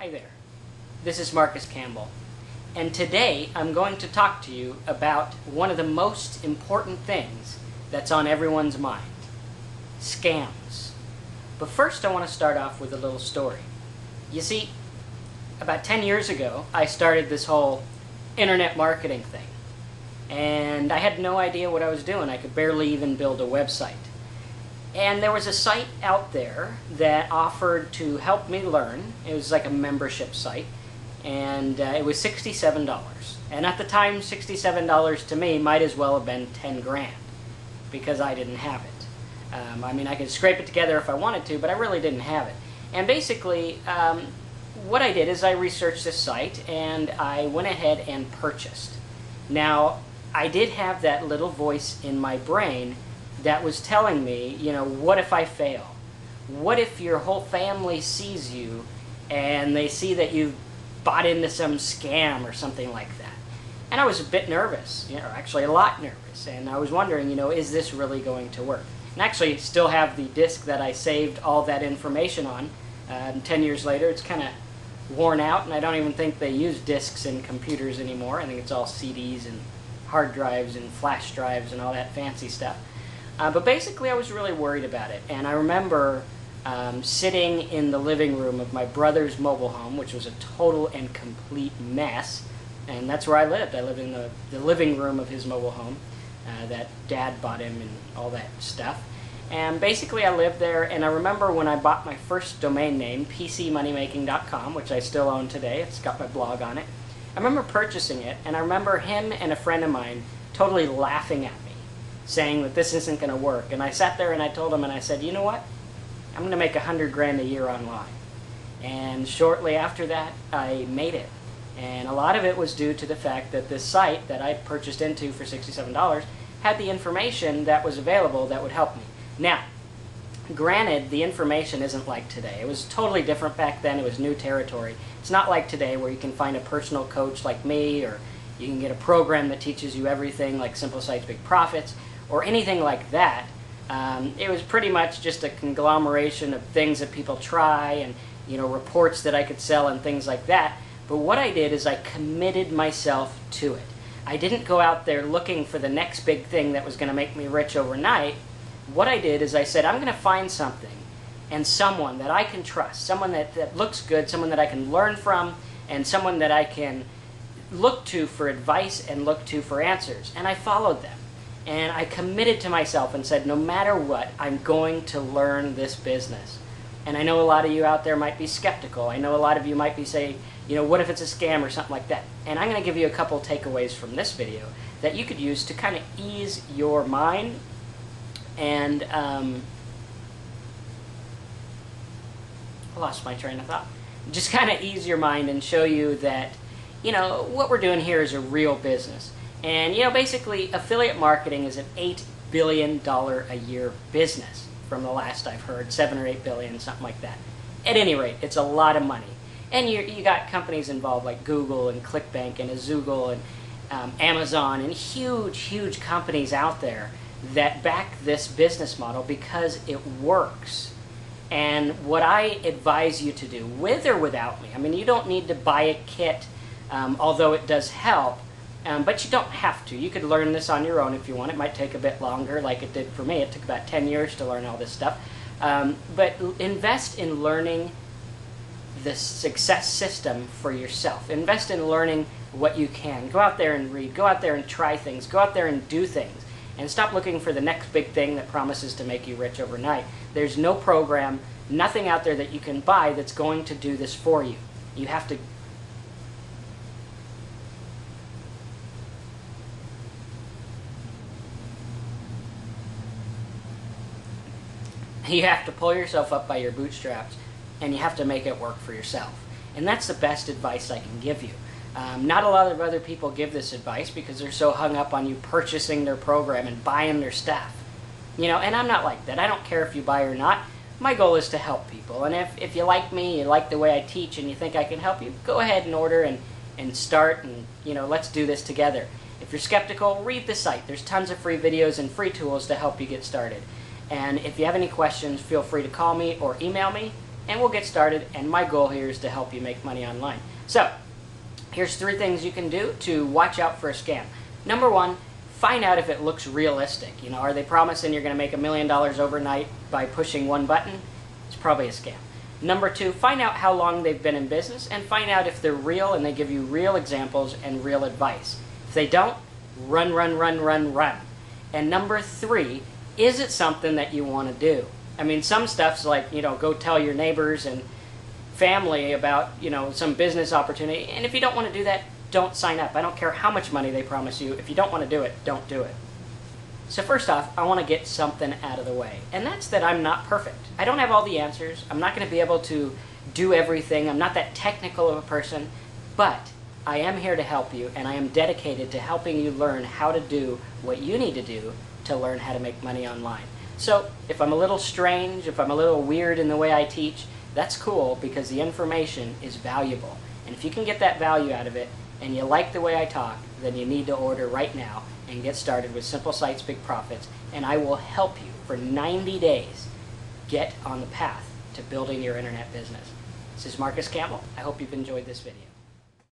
Hi there, this is Marcus Campbell, and today I'm going to talk to you about one of the most important things that's on everyone's mind: scams. But first I want to start off with a little story. You see, about 10 years ago I started this whole internet marketing thing, and I had no idea what I was doing. I could barely even build a website. And there was a site out there that offered to help me learn. It was like a membership site, and it was $67. And at the time, $67 to me might as well have been 10 grand, because I didn't have it. I mean, I could scrape it together if I wanted to, but I really didn't have it. And basically, what I did is I researched this site, and I went ahead and purchased. Now, I did have that little voice in my brain that was telling me, you know, what if I fail? What if your whole family sees you and they see that you've bought into some scam or something like that? And I was a bit nervous, you know, actually a lot nervous, and I was wondering, you know, is this really going to work? And actually still have the disk that I saved all that information on. 10 years later, it's kind of worn out, and I don't even think they use disks in computers anymore. I think it's all CDs and hard drives and flash drives and all that fancy stuff. But basically I was really worried about it, and I remember sitting in the living room of my brother's mobile home, which was a total and complete mess, and that's where I lived. I lived in the living room of his mobile home that Dad bought him and all that stuff. And basically I lived there, and I remember when I bought my first domain name, PCmoneymaking.com, which I still own today. It's got my blog on it. I remember purchasing it, and I remember him and a friend of mine totally laughing at me, saying that this isn't going to work. And I sat there and I told him, and I said, you know what? I'm going to make 100 grand a year online. And shortly after that, I made it. And a lot of it was due to the fact that this site that I purchased into for $67 had the information that was available that would help me. Now, granted, the information isn't like today. It was totally different back then. It was new territory. It's not like today where you can find a personal coach like me, or you can get a program that teaches you everything like Simple Sites, Big Profits, or anything like that. It was pretty much just a conglomeration of things that people try, and, you know, reports that I could sell and things like that. But what I did is I committed myself to it. I didn't go out there looking for the next big thing that was going to make me rich overnight. What I did is I said, I'm going to find something and someone that I can trust, someone that looks good, someone that I can learn from, and someone that I can look to for advice and look to for answers. And I followed them. And I committed to myself and said, no matter what, I'm going to learn this business. And I know a lot of you out there might be skeptical. I know a lot of you might be saying, you know, what if it's a scam or something like that? And I'm going to give you a couple takeaways from this video that you could use to kind of ease your mind and I lost my train of thought. Just kind of ease your mind and show you that, you know, what we're doing here is a real business. And, you know, basically affiliate marketing is an $8 billion a year business from the last I've heard, 7 or 8 billion, something like that. At any rate, it's a lot of money. And you got companies involved like Google and ClickBank and Azoogle and Amazon, and huge companies out there that back this business model because it works. And what I advise you to do, with or without me, I mean, you don't need to buy a kit, although it does help, but you don't have to. You could learn this on your own if you want. It might take a bit longer, like it did for me. It took about 10 years to learn all this stuff. But invest in learning the success system for yourself. Invest in learning what you can. Go out there and read. Go out there and try things. Go out there and do things. And stop looking for the next big thing that promises to make you rich overnight. There's no program, nothing out there that you can buy that's going to do this for you. You have to pull yourself up by your bootstraps, and you have to make it work for yourself. And that's the best advice I can give you. Not a lot of other people give this advice because they're so hung up on you purchasing their program and buying their stuff. You know, and I'm not like that. I don't care if you buy or not. My goal is to help people. And if you like me, you like the way I teach, and you think I can help you, go ahead and order and start, and, you know, let's do this together. If you're skeptical, read the site. There's tons of free videos and free tools to help you get started. And if you have any questions, feel free to call me or email me, and we'll get started. And my goal here is to help you make money online. So here's 3 things you can do to watch out for a scam. Number 1, find out if it looks realistic. You know, are they promising you're going to make $1 million overnight by pushing one button? It's probably a scam. Number 2, find out how long they've been in business and find out if they're real and they give you real examples and real advice. If they don't, run, run, run, run, run. And number 3, is it something that you want to do? I mean, some stuff's like, you know, go tell your neighbors and family about, you know, some business opportunity. And if you don't want to do that, don't sign up. I don't care how much money they promise you. If you don't want to do it, don't do it. So first off, I want to get something out of the way. And that's that I'm not perfect. I don't have all the answers. I'm not going to be able to do everything. I'm not that technical of a person. But I am here to help you, and I am dedicated to helping you learn how to do what you need to do to learn how to make money online. So if I'm a little strange, if I'm a little weird in the way I teach, that's cool because the information is valuable. And if you can get that value out of it and you like the way I talk, then you need to order right now and get started with Simple Sites, Big Profits, and I will help you for 90 days get on the path to building your internet business. This is Marcus Campbell. I hope you've enjoyed this video.